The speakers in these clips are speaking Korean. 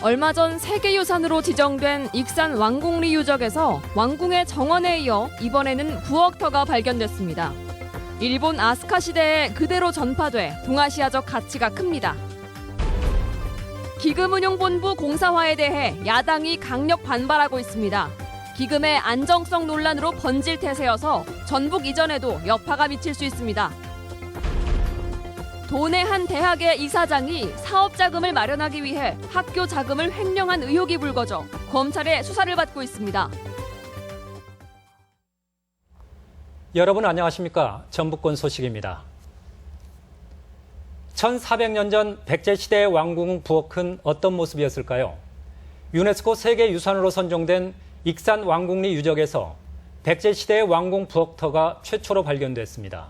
얼마 전 세계유산으로 지정된 익산 왕궁리 유적에서 왕궁의 정원에 이어 이번에는 부엌터가 발견됐습니다. 일본 아스카 시대에 그대로 전파돼 동아시아적 가치가 큽니다. 기금운용본부 공사화에 대해 야당이 강력 반발하고 있습니다. 기금의 안정성 논란으로 번질 태세여서 전북 이전에도 여파가 미칠 수 있습니다. 도내 한 대학의 이사장이 사업 자금을 마련하기 위해 학교 자금을 횡령한 의혹이 불거져 검찰의 수사를 받고 있습니다. 여러분 안녕하십니까? 전북권 소식입니다. 1400년 전 백제시대의 왕궁 부엌은 어떤 모습이었을까요? 유네스코 세계유산으로 선정된 익산 왕궁리 유적에서 백제시대의 왕궁 부엌터가 최초로 발견됐습니다.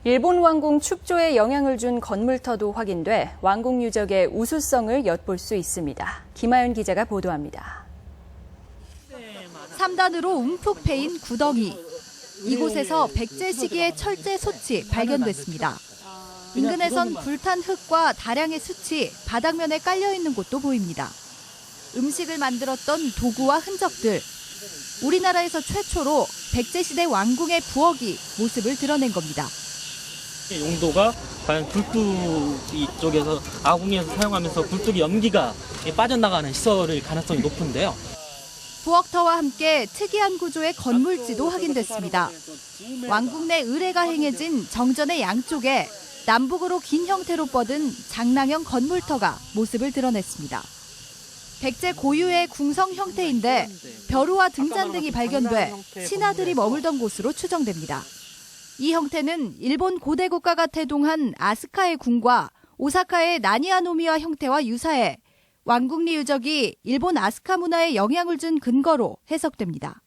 일본 왕궁 축조에 영향을 준 건물터도 확인돼 왕궁 유적의 우수성을 엿볼 수 있습니다. 김하연 기자가 보도합니다. 3단으로 움푹 패인 구덩이. 이곳에서 백제 시기의 철제 솥이 발견됐습니다. 인근에선 불탄 흙과 다량의 숯이 바닥면에 깔려 있는 곳도 보입니다. 음식을 만들었던 도구와 흔적들. 우리나라에서 최초로 백제시대 왕궁의 부엌이 모습을 드러낸 겁니다. 용도가 과연 굴뚝이 쪽에서 아궁이에서 사용하면서 굴뚝이 연기가 빠져나가는 시설일 가능성이 높은데요. 부엌터와 함께 특이한 구조의 건물지도 확인됐습니다. 왕궁 내 의례가 행해진 정전의 양쪽에 남북으로 긴 형태로 뻗은 장낭형 건물터가 모습을 드러냈습니다. 백제 고유의 궁성 형태인데 벼루와 등잔 등이 발견돼 신하들이 머물던 곳으로 추정됩니다. 이 형태는 일본 고대 국가가 태동한 아스카의 궁과 오사카의 나니아노미와 형태와 유사해 왕궁리 유적이 일본 아스카 문화에 영향을 준 근거로 해석됩니다.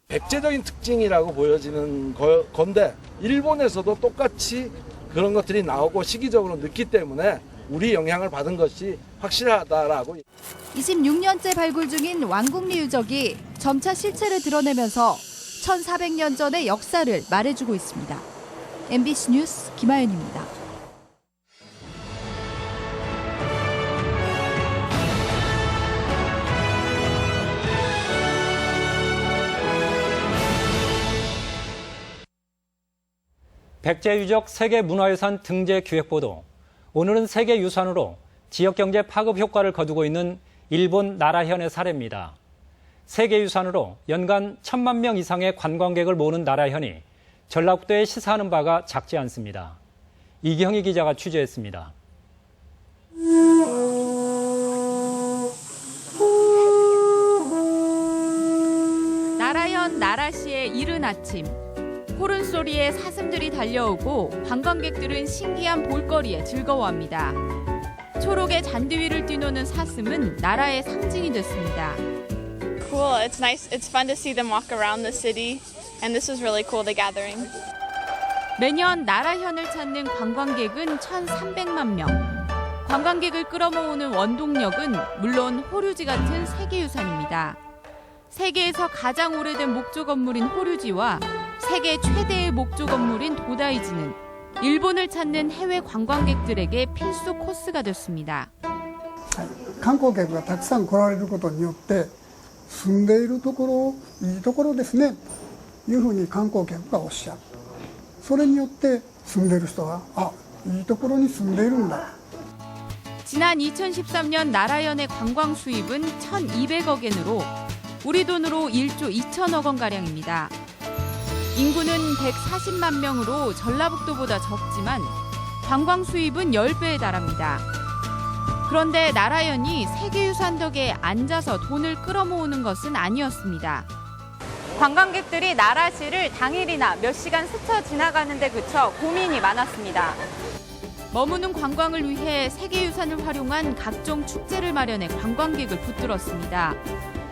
백제적인 특징이라고 보여지는 건데 일본에서도 똑같이 그런 것들이 나오고 시기적으로 늦기 때문에 우리 영향을 받은 것이 확실하다라고. 26년째 발굴 중인 왕궁리 유적이 점차 실체를 드러내면서 1400년 전의 역사를 말해주고 있습니다. MBC 뉴스 김하연입니다. 백제유적 세계문화유산 등재 기획보도. 오늘은 세계유산으로 지역경제 파급 효과를 거두고 있는 일본 나라현의 사례입니다. 세계유산으로 연간 1000만 명 이상의 관광객을 모으는 나라현이 전라북도에 시사하는 바가 작지 않습니다. 이경희 기자가 취재했습니다. 나라현 나라시의 이른 아침. 호른 소리에 사슴들이 달려오고 관광객들은 신기한 볼거리에 즐거워합니다. 초록의 잔디 위를 뛰노는 사슴은 나라의 상징이 됐습니다. Cool. It's nice. It's fun to see them walk around the city, and this was really cool. The gathering. 매년 나라현을 찾는 관광객은 1,300만 명. 관광객을 끌어모으는 원동력은 물론 호류지 같은 세계유산입니다. 세계에서 가장 오래된 목조 건물인 호류지와 세계 최대의 목조 건물인 도다이지는 일본을 찾는 해외 관광객들에게 필수 코스가 됐습니다. 観光客がたくさん来られることによって住んでいるところいいところですねというふうに観光客がおっしゃる。それによって住んでいる人はいいところに住んでいるんだ。 지난 2013년 나라현의 관광 수입은 1,200억 엔으로 우리 돈으로 1조 2천억 원가량입니다. 인구는 140만 명으로 전라북도보다 적지만 관광 수입은 10배에 달합니다. 그런데 나라현이 세계유산 덕에 앉아서 돈을 끌어모으는 것은 아니었습니다. 관광객들이 나라시를 당일이나 몇 시간 스쳐 지나가는 데 그쳐 고민이 많았습니다. 머무는 관광을 위해 세계유산을 활용한 각종 축제를 마련해 관광객을 붙들었습니다.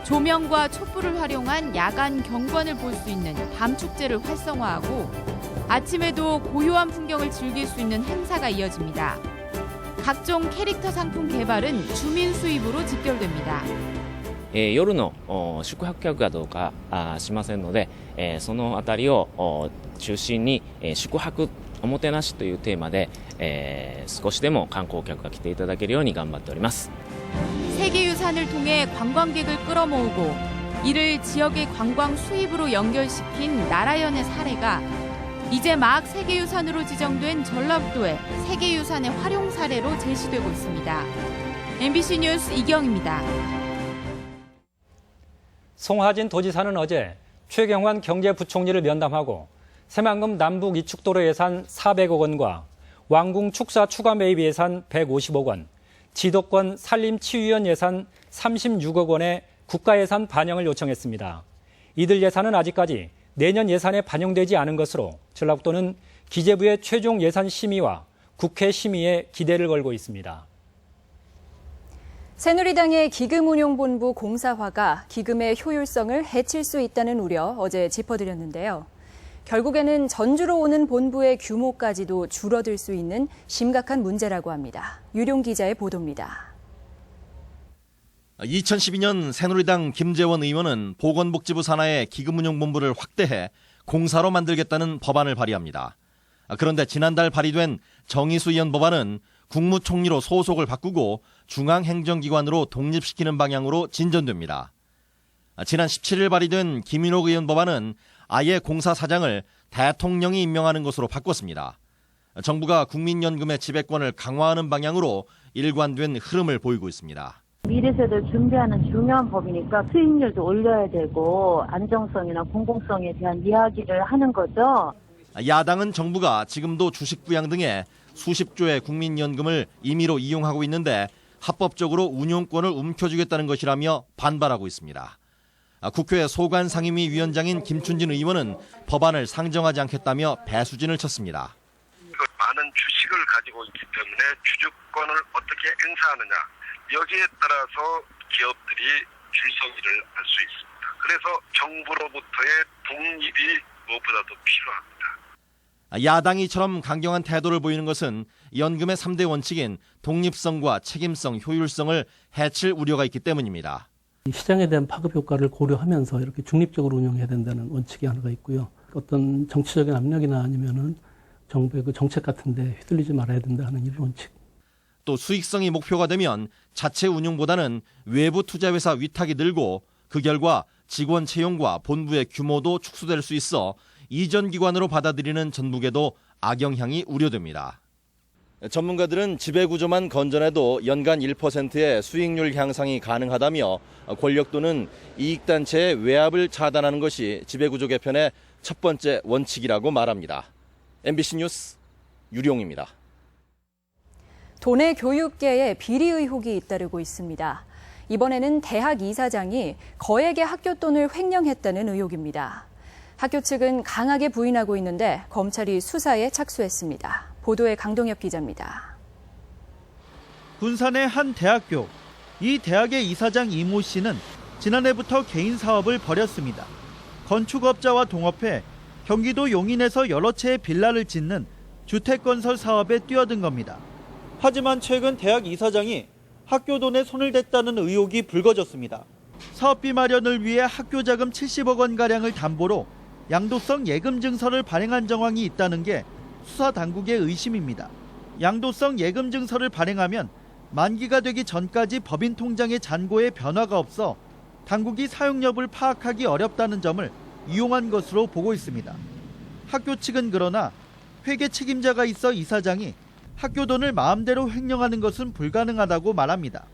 조명과 촛불을 활용한 야간 경관을 볼 수 있는 밤축제를 활성화하고 아침에도 고요한 풍경을 즐길 수 있는 행사가 이어집니다. 각종 캐릭터 상품 개발은 주민 수입으로 직결됩니다. 夜の宿泊客がどうかしませんので、そのあたりを中心に宿泊おもてなしというテーマで、少しでも観光客が来ていただけるように頑張っております。 세계유산을 통해 관광객을 끌어모으고 이를 지역의 관광 수입으로 연결시킨 나라연의 사례가 이제 막 세계유산으로 지정된 전라북도의 세계유산의 활용 사례로 제시되고 있습니다. MBC 뉴스 이경입니다. 송하진 도지사는 어제 최경환 경제부총리를 면담하고 새만금 남북 이축도로 예산 400억 원과 왕궁 축사 추가 매입 예산 150억 원, 지도권 산림치유위원 예산 36억 원의 국가 예산 반영을 요청했습니다. 이들 예산은 아직까지 내년 예산에 반영되지 않은 것으로 전라북도는 기재부의 최종 예산 심의와 국회 심의에 기대를 걸고 있습니다. 새누리당의 기금운용본부 공사화가 기금의 효율성을 해칠 수 있다는 우려 어제 짚어드렸는데요. 결국에는 전주로 오는 본부의 규모까지도 줄어들 수 있는 심각한 문제라고 합니다. 유룡 기자의 보도입니다. 2012년 새누리당 김재원 의원은 보건복지부 산하의 기금운용본부를 확대해 공사로 만들겠다는 법안을 발의합니다. 그런데 지난달 발의된 정의수 의원 법안은 국무총리로 소속을 바꾸고 중앙행정기관으로 독립시키는 방향으로 진전됩니다. 지난 17일 발의된 김인옥 의원 법안은 아예 공사 사장을 대통령이 임명하는 것으로 바꿨습니다. 정부가 국민연금의 지배권을 강화하는 방향으로 일관된 흐름을 보이고 있습니다. 미래 세대를 준비하는 중요한 법이니까 수익률도 올려야 되고 안정성이나 공공성에 대한 이야기를 하는 거죠. 야당은 정부가 지금도 주식 부양 등에 수십조의 국민연금을 임의로 이용하고 있는데 합법적으로 운용권을 움켜쥐겠다는 것이라며 반발하고 있습니다. 국회 소관상임위 위원장인 김춘진 의원은 법안을 상정하지 않겠다며 배수진을 쳤습니다. 많은 주식을 가지고 있기 때문에 주주권을 어떻게 행사하느냐, 여기에 따라서 기업들이 줄서기를 할 수 있습니다. 그래서 정부로부터의 독립이 무엇보다도 필요합니다. 야당이처럼 강경한 태도를 보이는 것은 연금의 3대 원칙인 독립성과 책임성, 효율성을 해칠 우려가 있기 때문입니다. 시장에 대한 파급 효과를 고려하면서 이렇게 중립적으로 운영해야 된다는 원칙이 하나가 있고요. 어떤 정치적인 압력이나 아니면은 정부의 그 정책 같은 데 휘둘리지 말아야 된다는 이런 원칙. 또 수익성이 목표가 되면 자체 운용보다는 외부 투자회사 위탁이 늘고 그 결과 직원 채용과 본부의 규모도 축소될 수 있어 이전 기관으로 받아들이는 전북에도 악영향이 우려됩니다. 전문가들은 지배구조만 건전해도 연간 1%의 수익률 향상이 가능하다며 권력 또는 이익단체의 외압을 차단하는 것이 지배구조 개편의 첫 번째 원칙이라고 말합니다. MBC 뉴스 유룡입니다. 도내 교육계에 비리 의혹이 잇따르고 있습니다. 이번에는 대학 이사장이 거액의 학교 돈을 횡령했다는 의혹입니다. 학교 측은 강하게 부인하고 있는데 검찰이 수사에 착수했습니다. 보도에 강동엽 기자입니다. 군산의 한 대학교. 이 대학의 이사장 이모 씨는 지난해부터 개인 사업을 벌였습니다. 건축업자와 동업해 경기도 용인에서 여러 채의 빌라를 짓는 주택건설 사업에 뛰어든 겁니다. 하지만 최근 대학 이사장이 학교 돈에 손을 댔다는 의혹이 불거졌습니다. 사업비 마련을 위해 학교 자금 70억 원가량을 담보로 양도성 예금 증서를 발행한 정황이 있다는 게 수사 당국의 의심입니다. 양도성 예금 증서를 발행하면 만기가 되기 전까지 법인 통장의 잔고에 변화가 없어 당국이 사용 여부를 파악하기 어렵다는 점을 이용한 것으로 보고 있습니다. 학교 측은 그러나 회계 책임자가 있어 이사장이 학교 돈을 마음대로 횡령하는 것은 불가능하다고 말합니다.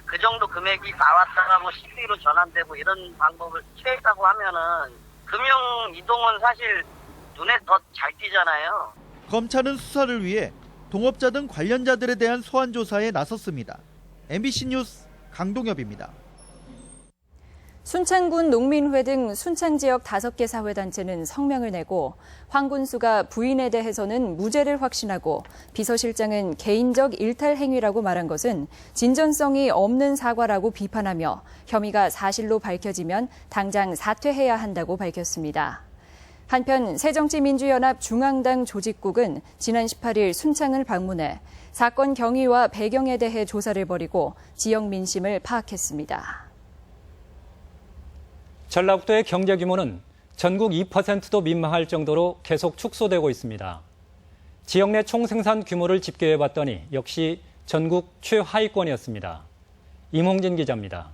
그 정도 금액이 나왔다가 뭐 시비로 전환되고 이런 방법을 취했다고 하면은 금융 이동은 사실 눈에 더 잘 띄잖아요. 검찰은 수사를 위해 동업자 등 관련자들에 대한 소환 조사에 나섰습니다. MBC 뉴스 강동엽입니다. 순창군 농민회 등 순창 지역 5개 사회단체는 성명을 내고 황군수가 부인에 대해서는 무죄를 확신하고 비서실장은 개인적 일탈 행위라고 말한 것은 진전성이 없는 사과라고 비판하며 혐의가 사실로 밝혀지면 당장 사퇴해야 한다고 밝혔습니다. 한편 새정치민주연합 중앙당 조직국은 지난 18일 순창을 방문해 사건 경위와 배경에 대해 조사를 벌이고 지역 민심을 파악했습니다. 전라북도의 경제 규모는 전국 2%도 민망할 정도로 계속 축소되고 있습니다. 지역 내 총생산 규모를 집계해봤더니 역시 전국 최하위권이었습니다. 임홍진 기자입니다.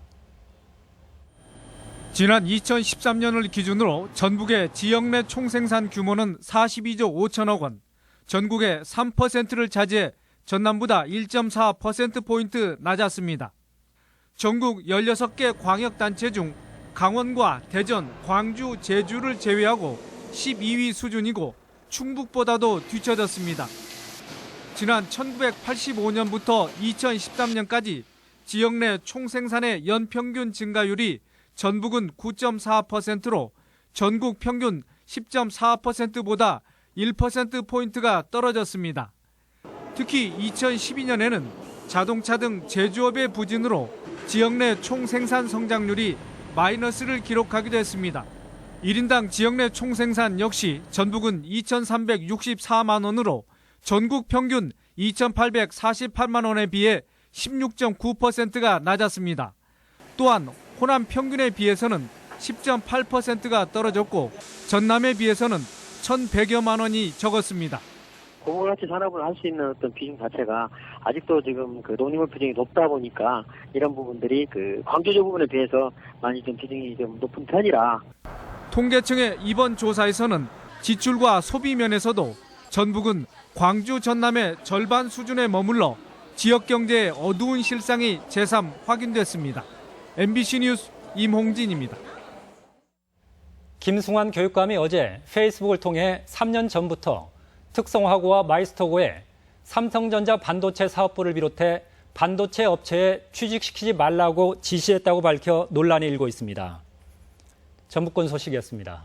지난 2013년을 기준으로 전국의 지역 내 총생산 규모는 42조 5천억 원, 전국의 3%를 차지해 전남보다 1.4%포인트 낮았습니다. 전국 16개 광역단체 중 강원과 대전, 광주, 제주를 제외하고 12위 수준이고 충북보다도 뒤처졌습니다. 지난 1985년부터 2013년까지 지역 내 총생산의 연평균 증가율이 전북은 9.4%로 전국 평균 10.4%보다 1%포인트가 떨어졌습니다. 특히 2012년에는 자동차 등 제조업의 부진으로 지역 내 총생산 성장률이 마이너스를 기록하기도 했습니다. 1인당 지역 내 총생산 역시 전북은 2,364만 원으로 전국 평균 2,848만 원에 비해 16.9%가 낮았습니다. 또한 호남 평균에 비해서는 10.8%가 떨어졌고 전남에 비해서는 1,100여만 원이 적었습니다. 고물가치 산업을 할 수 있는 어떤 비중 자체가 아직도 지금 그 농림업 비중이 높다 보니까 이런 부분들이 그 광주조 부분에 비해서 많이 좀 비중이 좀 높은 편이라. 통계청의 이번 조사에서는 지출과 소비 면에서도 전북은 광주 전남의 절반 수준에 머물러 지역 경제의 어두운 실상이 새삼 확인됐습니다. MBC 뉴스 임홍진입니다. 김승환 교육감이 어제 페이스북을 통해 3년 전부터 특성화고와 마이스터고에 삼성전자 반도체 사업부를 비롯해 반도체 업체에 취직시키지 말라고 지시했다고 밝혀 논란이 일고 있습니다. 전북권 소식이었습니다.